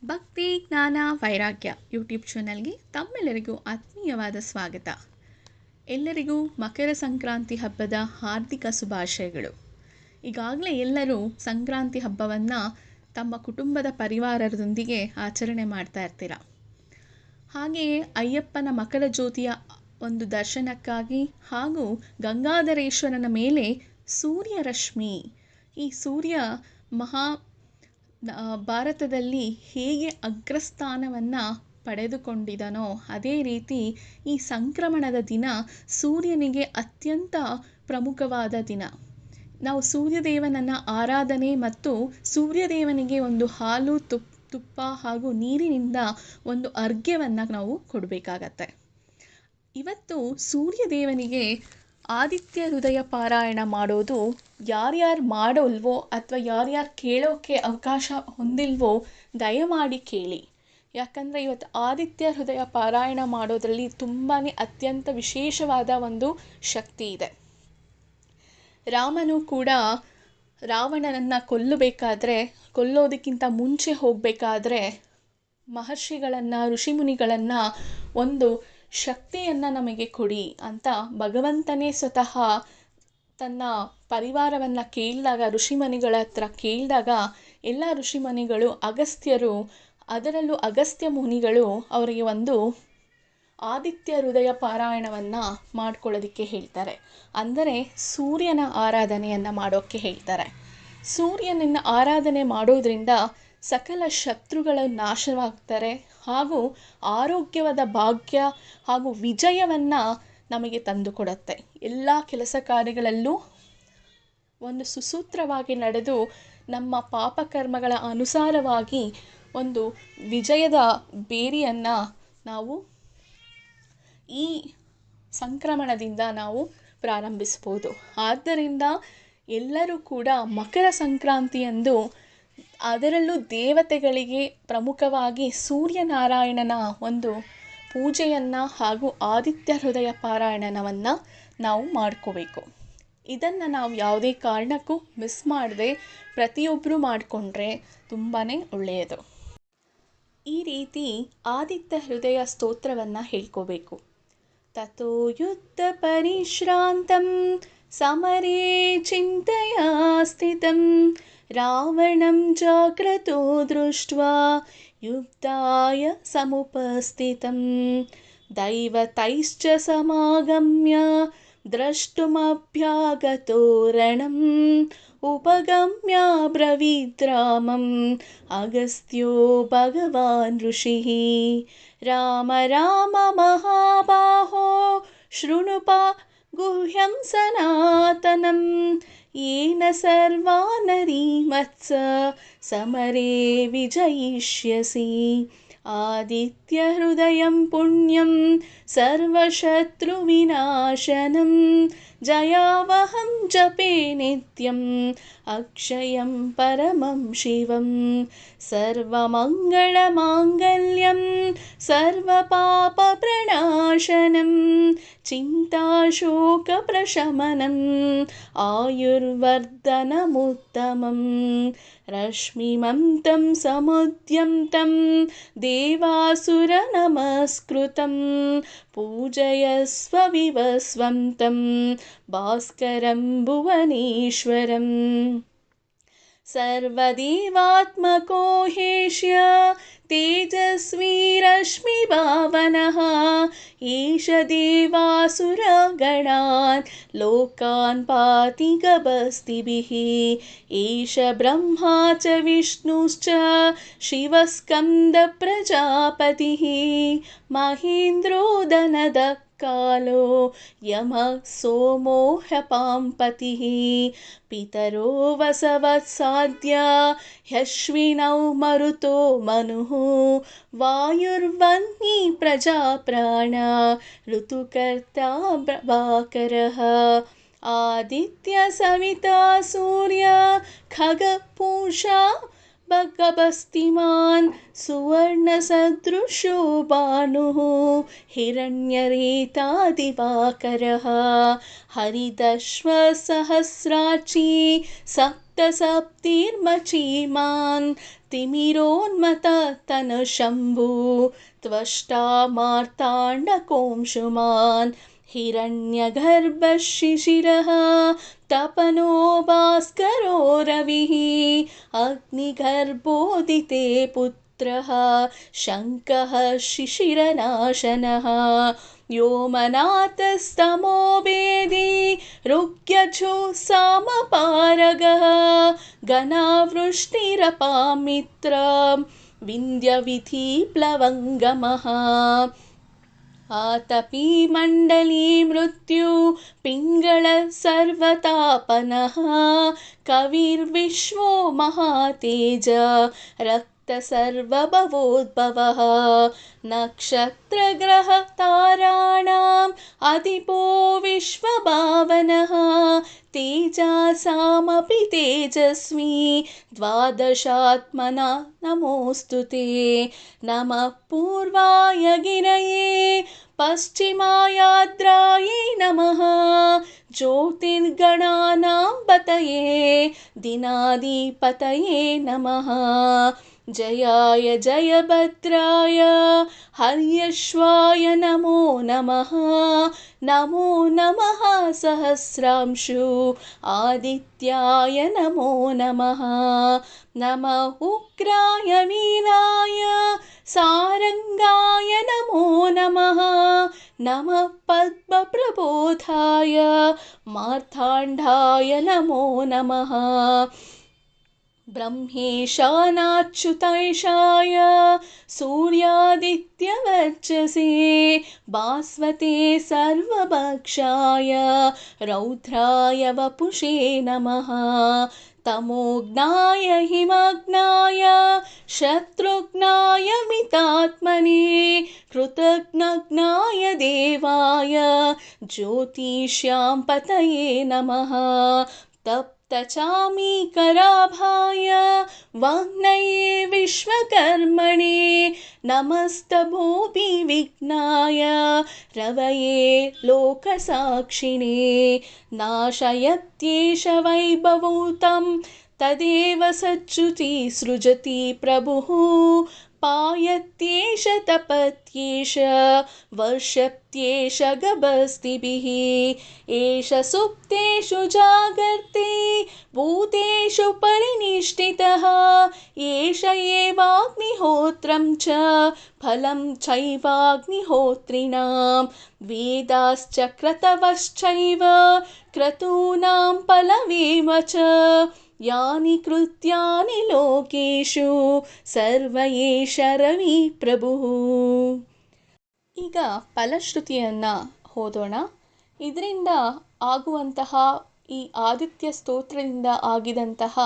ಭಕ್ತಿ ಜ್ಞಾನ ವೈರಾಗ್ಯ ಯೂಟ್ಯೂಬ್ ಚಾನಲ್ಗೆ ತಮ್ಮೆಲ್ಲರಿಗೂ ಆತ್ಮೀಯವಾದ ಸ್ವಾಗತ. ಎಲ್ಲರಿಗೂ ಮಕರ ಸಂಕ್ರಾಂತಿ ಹಬ್ಬದ ಹಾರ್ದಿಕ ಶುಭಾಶಯಗಳು. ಈಗಾಗಲೇ ಎಲ್ಲರೂ ಸಂಕ್ರಾಂತಿ ಹಬ್ಬವನ್ನು ತಮ್ಮ ಕುಟುಂಬದ ಪರಿವಾರದೊಂದಿಗೆ ಆಚರಣೆ ಮಾಡ್ತಾ ಇರ್ತೀರ. ಹಾಗೆಯೇ ಅಯ್ಯಪ್ಪನ ಮಕರ ಜ್ಯೋತಿಯ ಒಂದು ದರ್ಶನಕ್ಕಾಗಿ ಹಾಗೂ ಗಂಗಾಧರೇಶ್ವರನ ಮೇಲೆ ಸೂರ್ಯರಶ್ಮಿ, ಈ ಸೂರ್ಯ ಭಾರತದಲ್ಲಿ ಹೇಗೆ ಅಗ್ರಸ್ಥಾನವನ್ನು ಪಡೆದುಕೊಂಡಿದನೋ ಅದೇ ರೀತಿ ಈ ಸಂಕ್ರಮಣದ ದಿನ ಸೂರ್ಯನಿಗೆ ಅತ್ಯಂತ ಪ್ರಮುಖವಾದ ದಿನ. ನಾವು ಸೂರ್ಯದೇವನನ್ನು ಆರಾಧನೆ ಮತ್ತು ಸೂರ್ಯದೇವನಿಗೆ ಒಂದು ಹಾಲು ತುಪ್ಪ ಹಾಗೂ ನೀರಿನಿಂದ ಒಂದು ಅರ್ಘ್ಯವನ್ನು ನಾವು ಕೊಡಬೇಕಾಗತ್ತೆ. ಇವತ್ತು ಸೂರ್ಯದೇವನಿಗೆ ಆದಿತ್ಯ ಹೃದಯ ಪಾರಾಯಣ ಮಾಡೋದು ಯಾರ್ಯಾರು ಮಾಡೋಲ್ವೋ ಅಥವಾ ಯಾರ್ಯಾರು ಕೇಳೋಕ್ಕೆ ಅವಕಾಶ ಹೊಂದಿಲ್ವೋ ದಯಮಾಡಿ ಕೇಳಿ. ಯಾಕಂದರೆ ಇವತ್ತು ಆದಿತ್ಯ ಹೃದಯ ಪಾರಾಯಣ ಮಾಡೋದರಲ್ಲಿ ತುಂಬಾ ಅತ್ಯಂತ ವಿಶೇಷವಾದ ಒಂದು ಶಕ್ತಿ ಇದೆ. ರಾಮನು ಕೂಡ ರಾವಣನನ್ನು ಕೊಲ್ಲೋದಕ್ಕಿಂತ ಮುಂಚೆ ಹೋಗಬೇಕಾದ್ರೆ ಮಹರ್ಷಿಗಳನ್ನು ಋಷಿಮುನಿಗಳನ್ನು ಒಂದು ಶಕ್ತಿಯನ್ನು ನಮಗೆ ಕೊಡಿ ಅಂತ ಭಗವಂತನೇ ಸ್ವತಃ ತನ್ನ ಪರಿವಾರವನ್ನು ಕೇಳಿದಾಗ, ಋಷಿಮುನಿಗಳ ಹತ್ರ ಕೇಳಿದಾಗ ಎಲ್ಲ ಋಷಿಮುನಿಗಳು ಅಗಸ್ತ್ಯರು, ಅದರಲ್ಲೂ ಅಗಸ್ತ್ಯ ಮುನಿಗಳು ಅವರಿಗೆ ಒಂದು ಆದಿತ್ಯ ಹೃದಯ ಪಾರಾಯಣವನ್ನು ಮಾಡ್ಕೊಳ್ಳೋದಕ್ಕೆ ಹೇಳ್ತಾರೆ. ಅಂದರೆ ಸೂರ್ಯನ ಆರಾಧನೆಯನ್ನು ಮಾಡೋಕ್ಕೆ ಹೇಳ್ತಾರೆ. ಸೂರ್ಯನನ್ನು ಆರಾಧನೆ ಮಾಡೋದ್ರಿಂದ ಸಕಲ ಶತ್ರುಗಳು ನಾಶವಾಗ್ತಾರೆ ಹಾಗೂ ಆರೋಗ್ಯವಾದ ಭಾಗ್ಯ ಹಾಗೂ ವಿಜಯವನ್ನು ನಮಗೆ ತಂದುಕೊಡುತ್ತೆ. ಎಲ್ಲ ಕೆಲಸ ಕಾರ್ಯಗಳಲ್ಲೂ ಒಂದು ಸುಸೂತ್ರವಾಗಿ ನಡೆದು ನಮ್ಮ ಪಾಪಕರ್ಮಗಳ ಅನುಸಾರವಾಗಿ ಒಂದು ವಿಜಯದ ಬೇರಿಯನ್ನು ನಾವು ಈ ಸಂಕ್ರಮಣದಿಂದ ನಾವು ಪ್ರಾರಂಭಿಸ್ಬೋದು. ಆದ್ದರಿಂದ ಎಲ್ಲರೂ ಕೂಡ ಮಕರ ಸಂಕ್ರಾಂತಿಯಂದು, ಅದರಲ್ಲೂ ದೇವತೆಗಳಿಗೆ ಪ್ರಮುಖವಾಗಿ ಸೂರ್ಯನಾರಾಯಣನ ಒಂದು ಪೂಜೆಯನ್ನು ಹಾಗೂ ಆದಿತ್ಯ ಹೃದಯ ಪಾರಾಯಣವನ್ನು ನಾವು ಮಾಡ್ಕೋಬೇಕು. ಇದನ್ನು ನಾವು ಯಾವುದೇ ಕಾರಣಕ್ಕೂ ಮಿಸ್ ಮಾಡದೆ ಪ್ರತಿಯೊಬ್ಬರೂ ಮಾಡಿಕೊಂಡ್ರೆ ತುಂಬಾ ಒಳ್ಳೆಯದು. ಈ ರೀತಿ ಆದಿತ್ಯ ಹೃದಯ ಸ್ತೋತ್ರವನ್ನು ಹೇಳ್ಕೋಬೇಕು. ತಥೋ ಯುದ್ಧ ಪರಿಶ್ರಾಂತಂ ಸಮರೇ ಚಿಂತೆಯಾ ಸ್ಥಿತಂ ರಾವಣಂ ಜಾಗ್ರತೋ ದೃಷ್ಟ್ವಾ ಯುದ್ಧಾಯ ಸಮುಪಸ್ಥಿತಂ ದೈವತೈಶ್ಚ ಸಮಾಗಮ್ಯ ದ್ರಷ್ಟುಮಭ್ಯಾಗತೋ ರಣಂ ಉಪಗಮ್ಯ ಬ್ರವೀದ್ರಾಮಂ ಅಗಸ್ತ್ಯೋ ಭಗವಾನ್ ಋಷಿಃ ರಾಮ ರಾಮ ಮಹಾಬಾಹೋ ಶೃಣುಪಾ ಗುಹ್ಯಂ ಸನಾತನಂ ಯೇನ ಸರ್ವಾ ನರೀಮತ್ಸ ಸಮರೇ ವಿಜಯಿಷ್ಯಸಿ ಆದಿತ್ಯ ಹೃದಯಂ ಪುಣ್ಯಂ ಸರ್ವಶತ್ರು ವಿನಾಶನಂ ಜಯಾವಹಂ ಜಪೇ ನಿತ್ಯಂ ಅಕ್ಷಯಂ ಪರಮಂ ಶಿವಂ ಸರ್ವಮಂಗಳ ಮಾಂಗಲ್ಯಂ ಸರ್ವಪಾಪ ಪ್ರಣಾಶನಂ ಚಿಂತಾಶೋಕ ಪ್ರಶಮನಂ ಆಯುರ್ವರ್ಧನಮುತ್ತಮಂ ರಶ್ಮಿಮಂತಂ ಸಮುದ್ಯಂತಂ ದೇವಾಸುರ ನಮಸ್ಕೃತಂ ಪೂಜಯಸ್ವ ವಿವಸ್ವಂತಂ ಭಾಸ್ಕರಂ ಭುವನೇಶ್ವರಂ ಸರ್ವದೇವಾತ್ಮಕೋ ಹೇಷ್ಯ ತೇಜಸ್ವಿ ರಶ್ಮಿಭಾವನಃ ಏಷ ದೇವಾಸುರಗಣಾನ್ ಲೋಕಾನ್ ಪಾತಿ ಗಭಸ್ತಿಭಿಃ ಏಷ ಬ್ರಹ್ಮಾ ಚ ವಿಷ್ಣುಶ್ಚ ಶಿವಸ್ಕಂದ ಪ್ರಜಾಪತಿಃ ಮಹೇಂದ್ರೋ ದನದ ಕಾಲೋ ಯಮ ಸೋಮೋ ಹ್ಯಪಾಂಪತಿಃ ಪಿತರೋ ವಸವತ್ಸಾದ್ಯ ಹ್ಯಶ್ವಿನೌ ಮರುತೋ ಮನುಃ ವಾಯುರ್ವನ್ನಿ ಪ್ರಜಾಪ್ರಾಣ ಋತುಕರ್ತಾ ಪ್ರಭಾಕರಃ ಆದಿತ್ಯ ಸವಿತಾ ಸೂರ್ಯ ಖಗಪೂಷಾ गबस्तिमान् सुवर्णसदृशो भानुः हिरण्यरेतादिवाकरः हरिदश्वसहस्राची सप्तसप्तिर्मचीमान् तिमिरोन्मत्तनशम्भु त्वष्टा मार्ताण्डकोंशुमान् हिरण्यगर्भशिशिरः तपनो भास्करो रविः अग्निगर्भोदिते पुत्रः शङ्कः शिशिरनाशनः व्योमनाथस्तमो वेदी रुग्यजो सामपारगः घनावृष्टिरपामित्रं विन्ध्यविधिप्लवङ्गमः आतपी मण्डली मृत्यु पिङ्गळ सर्वतापनः कविर्विश्वो महातेज सर्वभवोद्भवः नक्षत्रग्रहताराणाम् अधिपो विश्वभावनः तेजसामपि तेजस्वी द्वादशात्मना नमोऽस्तु ते नमः पूर्वाय गिरये पश्चिमायाद्रायै नमः ज्योतिर्गणानां पतये दिनाधिपतये नमः जयाय जयभद्राय हर्यश्वाय नमो नमः नमो नमः सहस्रांशु आदित्याय नमो नमः नमः उग्राय वीराय सारंगाय नमो नमः नमः पद्मप्रबोधाय मार्ताण्डाय नमो नमः ब्रह्मेशानाच्युतैषाय सूर्यादित्यवर्चसे भास्वते सर्वभक्षाय रौद्राय वपुषे नमः तमोघ्नाय हिमग्नाय शत्रुघ्नाय मितात्मने कृतघ्नघ्नाय देवाय ज्योतिष्यां पतये नमः तप्तचामीकराभाय वाग्नये विश्वकर्मणे नमस्तभोभिविघ्नाय रवये लोकसाक्षिणे नाशयत्येष वैभवूतं तदेव सच्युति सृजति प्रभुः पायत्येष तपत्येष वर्षत्येष गभस्तिभिः एष सुप्तेषु जागर्ते भूतेषु परिनिष्ठितः एष एवाग्निहोत्रं च फलं चैवाग्निहोत्रिणां वेदाश्च क्रतवश्चैव क्रतूनां फलमेव च यानि कृत्यानि ಲೋಕೇಶು ಸರ್ವಯೇಷ ರವಿ ಪ್ರಭುಃ. ಈಗ ಫಲಶ್ರುತಿಯನ್ನು ಓದೋಣ. ಇದರಿಂದ ಆಗುವಂತಹ ಈ ಆದಿತ್ಯ ಸ್ತೋತ್ರದಿಂದ ಆಗಿದಂತಹ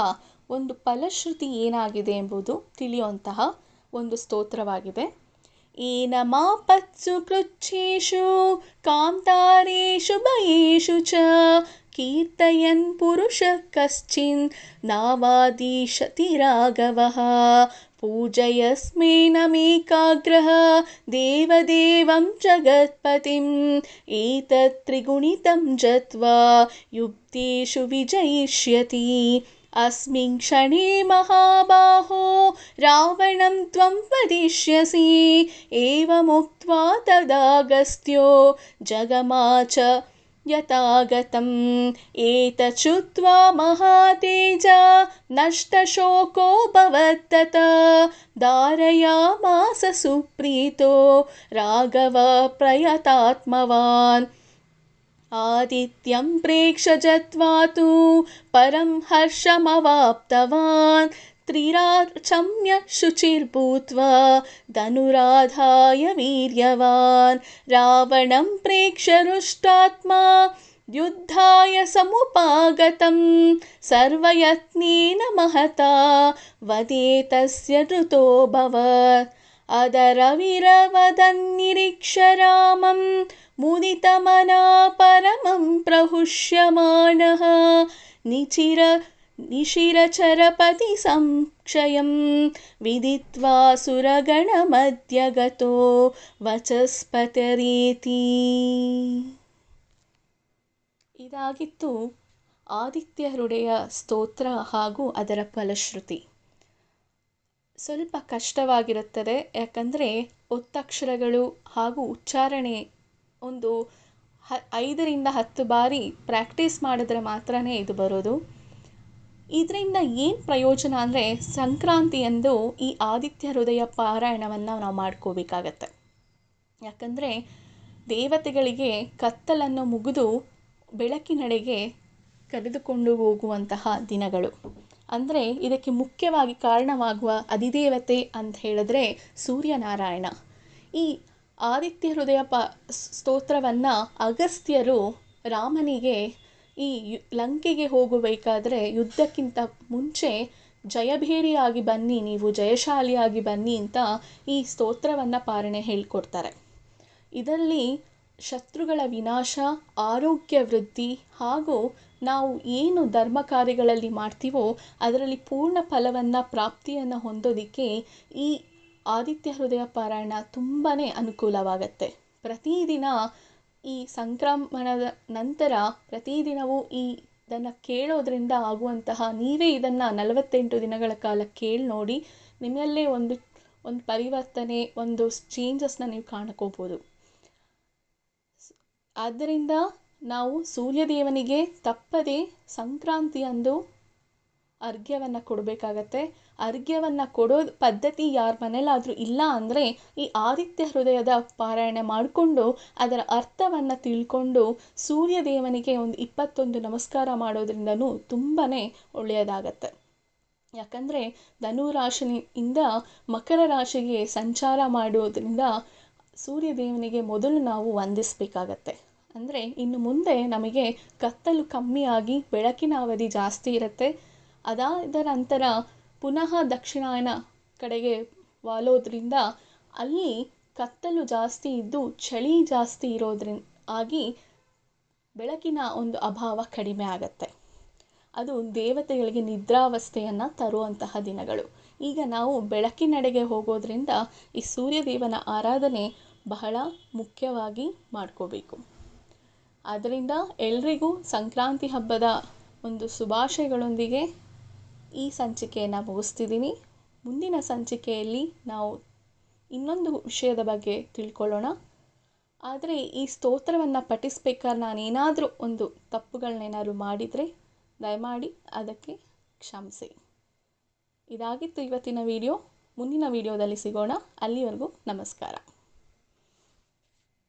ಒಂದು ಫಲಶ್ರುತಿ ಏನಾಗಿದೆ ಎಂಬುದು ತಿಳಿಯುವಂತಹ ಒಂದು ಸ್ತೋತ್ರವಾಗಿದೆ. ಏನಮಾಪತ್ಸು ಕೃಚ್ಛೇಷು ಕಾಂತಾರೇಷು ಭಯೇಷು ಚ ಕೀರ್ತಯನ್ ಪುರುಷ ಕಶ್ಚಿನ್ ನಾವಾದಿಶತಿ ರಾಘವಃ पूजयस्मेनमेकाग्रः देवदेवं जगत्पतिम् एतत् त्रिगुणितं जत्वा युक्तेषु विजयिष्यति. अस्मिन् क्षणे महाबाहो रावणं त्वं वदिष्यसि. एवमुक्त्वा तदागस्त्यो जगमाच यथागतम्. एतच्छ्रुत्वा महातेजा नष्टशोको भवत्तथा धारयामास सुप्रीतो राघव प्रयतात्मवान्. आदित्यं प्रेक्ष्य जत्वा तु परं हर्षमवाप्तवान्. त्रिराचम्य शुचिर्भूत्वा धनुराधाय वीर्यवान्. रावणं प्रेक्ष्य रुष्टात्मा युद्धाय समुपागतं. सर्वयत्नेन महता वदे तस्य धृतोऽभवत्. अदरविरवदन्निरीक्ष्य रामं मुदितमना परमं प्रहुष्यमाणः. निशिरचरपति ಕ್ಷಯಂ ವಿದಿತ್ವಾ ಸುರಗಣಮಧ್ಯ ಗತೋ ವಚಸ್ಪತಿರೀತಿ. ಇದಾಗಿತ್ತು ಆದಿತ್ಯ ಹೃದಯ ಸ್ತೋತ್ರ ಹಾಗೂ ಅದರ ಫಲಶ್ರುತಿ. ಸ್ವಲ್ಪ ಕಷ್ಟವಾಗಿರುತ್ತದೆ, ಯಾಕಂದರೆ ಒತ್ತಕ್ಷರಗಳು ಹಾಗೂ ಉಚ್ಚಾರಣೆ ಒಂದು 5ರಿಂದ 10 ಬಾರಿ ಪ್ರಾಕ್ಟೀಸ್ ಮಾಡಿದ್ರೆ ಮಾತ್ರನೇ ಇದು ಬರೋದು. ಇದರಿಂದ ಏನು ಪ್ರಯೋಜನ ಅಂದರೆ, ಸಂಕ್ರಾಂತಿಯಂದು ಈ ಆದಿತ್ಯ ಹೃದಯ ಪಾರಾಯಣವನ್ನು ನಾವು ಮಾಡ್ಕೋಬೇಕಾಗತ್ತೆ. ಯಾಕಂದರೆ ದೇವತೆಗಳಿಗೆ ಕತ್ತಲನ್ನು ಮುಗಿದು ಬೆಳಕಿನೆಡೆಗೆ ಕರೆದುಕೊಂಡು ಹೋಗುವಂತಹ ದಿನಗಳು. ಅಂದರೆ ಇದಕ್ಕೆ ಮುಖ್ಯವಾಗಿ ಕಾರಣವಾಗುವ ಅಧಿದೇವತೆ ಅಂತ ಹೇಳಿದ್ರೆ ಸೂರ್ಯನಾರಾಯಣ. ಈ ಆದಿತ್ಯ ಹೃದಯ ಸ್ತೋತ್ರವನ್ನು ಅಗಸ್ತ್ಯರು ರಾಮನಿಗೆ ಈ ಲಂಕೆಗೆ ಹೋಗಬೇಕಾದ್ರೆ ಯುದ್ಧಕ್ಕಿಂತ ಮುಂಚೆ ಜಯಭೇರಿಯಾಗಿ ಬನ್ನಿ, ನೀವು ಜಯಶಾಲಿಯಾಗಿ ಬನ್ನಿ ಅಂತ ಈ ಸ್ತೋತ್ರವನ್ನು ಪಾರಣೆ ಹೇಳ್ಕೊಡ್ತಾರೆ. ಇದರಲ್ಲಿ ಶತ್ರುಗಳ ವಿನಾಶ, ಆರೋಗ್ಯ ವೃದ್ಧಿ ಹಾಗೂ ನಾವು ಏನು ಧರ್ಮ ಕಾರ್ಯಗಳಲ್ಲಿ ಮಾಡ್ತೀವೋ ಅದರಲ್ಲಿ ಪೂರ್ಣ ಫಲವನ್ನು ಪ್ರಾಪ್ತಿಯನ್ನು ಹೊಂದೋದಕ್ಕೆ ಈ ಆದಿತ್ಯ ಹೃದಯ ಪಾರಾಯಣ ತುಂಬಾ ಅನುಕೂಲವಾಗತ್ತೆ. ಪ್ರತಿದಿನ ಈ ಸಂಕ್ರಮಣದ ನಂತರ ಪ್ರತಿದಿನವೂ ಇದನ್ನು ಕೇಳೋದ್ರಿಂದ ಆಗುವಂತಹ, ನೀವೇ ಇದನ್ನು 48 ದಿನಗಳ ಕಾಲ ಕೇಳಿ ನೋಡಿ, ನಿಮ್ಮಲ್ಲೇ ಒಂದು ಪರಿವರ್ತನೆ, ಒಂದು ಚೇಂಜಸ್ನ ನೀವು ಕಾಣ್ಕೋಬೋದು. ಆದ್ದರಿಂದ ನಾವು ಸೂರ್ಯದೇವನಿಗೆ ತಪ್ಪದೆ ಸಂಕ್ರಾಂತಿಯಂದು ಅರ್ಘ್ಯವನ್ನು ಕೊಡಬೇಕಾಗತ್ತೆ. ಅರ್ಘ್ಯವನ್ನು ಕೊಡೋ ಪದ್ಧತಿ ಯಾರ ಮನೇಲಾದರೂ ಇಲ್ಲ ಅಂದರೆ ಈ ಆದಿತ್ಯ ಹೃದಯದ ಪಾರಾಯಣ ಮಾಡಿಕೊಂಡು ಅದರ ಅರ್ಥವನ್ನು ತಿಳ್ಕೊಂಡು ಸೂರ್ಯದೇವನಿಗೆ ಒಂದು 21 ನಮಸ್ಕಾರ ಮಾಡೋದ್ರಿಂದನೂ ತುಂಬಾ ಒಳ್ಳೆಯದಾಗತ್ತೆ. ಯಾಕಂದರೆ ಧನುರಾಶಿಯಿಂದ ಮಕರ ರಾಶಿಗೆ ಸಂಚಾರ ಮಾಡೋದ್ರಿಂದ ಸೂರ್ಯದೇವನಿಗೆ ಮೊದಲು ನಾವು ವಂದಿಸಬೇಕಾಗತ್ತೆ. ಅಂದರೆ ಇನ್ನು ಮುಂದೆ ನಮಗೆ ಕತ್ತಲು ಕಮ್ಮಿಯಾಗಿ ಬೆಳಕಿನ ಅವಧಿ ಜಾಸ್ತಿ ಇರುತ್ತೆ. ಅದಾದ ನಂತರ ಪುನಃ ದಕ್ಷಿಣಾಯನ ಕಡೆಗೆ ವಾಲೋದ್ರಿಂದ ಅಲ್ಲಿ ಕತ್ತಲು ಜಾಸ್ತಿ ಇದ್ದು ಚಳಿ ಜಾಸ್ತಿ ಇರೋದ್ರಿಂದ ಆಗಿ ಬೆಳಕಿನ ಒಂದು ಅಭಾವ ಕಡಿಮೆ ಆಗತ್ತೆ. ಅದು ದೇವತೆಗಳಿಗೆ ನಿದ್ರಾವಸ್ಥೆಯನ್ನು ತರುವಂತಹ ದಿನಗಳು. ಈಗ ನಾವು ಬೆಳಕಿನೆಡೆಗೆ ಹೋಗೋದ್ರಿಂದ ಈ ಸೂರ್ಯದೇವನ ಆರಾಧನೆ ಬಹಳ ಮುಖ್ಯವಾಗಿ ಮಾಡ್ಕೋಬೇಕು. ಆದ್ದರಿಂದ ಎಲ್ರಿಗೂ ಸಂಕ್ರಾಂತಿ ಹಬ್ಬದ ಒಂದು ಶುಭಾಶಯಗಳೊಂದಿಗೆ ಈ ಸಂಚಿಕೆಯನ್ನು ಮುಗಿಸ್ತಿದ್ದೀನಿ. ಮುಂದಿನ ಸಂಚಿಕೆಯಲ್ಲಿ ನಾವು ಇನ್ನೊಂದು ವಿಷಯದ ಬಗ್ಗೆ ತಿಳ್ಕೊಳ್ಳೋಣ. ಆದರೆ ಈ ಸ್ತೋತ್ರವನ್ನು ಪಠಿಸ್ಬೇಕಾದ್ರೆ ನಾನೇನಾದರೂ ಒಂದು ತಪ್ಪುಗಳನ್ನೇನಾದ್ರು ಮಾಡಿದರೆ ದಯಮಾಡಿ ಅದಕ್ಕೆ ಕ್ಷಮಿಸಿ. ಇದಾಗಿತ್ತು ಇವತ್ತಿನ ವಿಡಿಯೋ. ಮುಂದಿನ ವಿಡಿಯೋದಲ್ಲಿ ಸಿಗೋಣ. ಅಲ್ಲಿವರೆಗೂ ನಮಸ್ಕಾರ.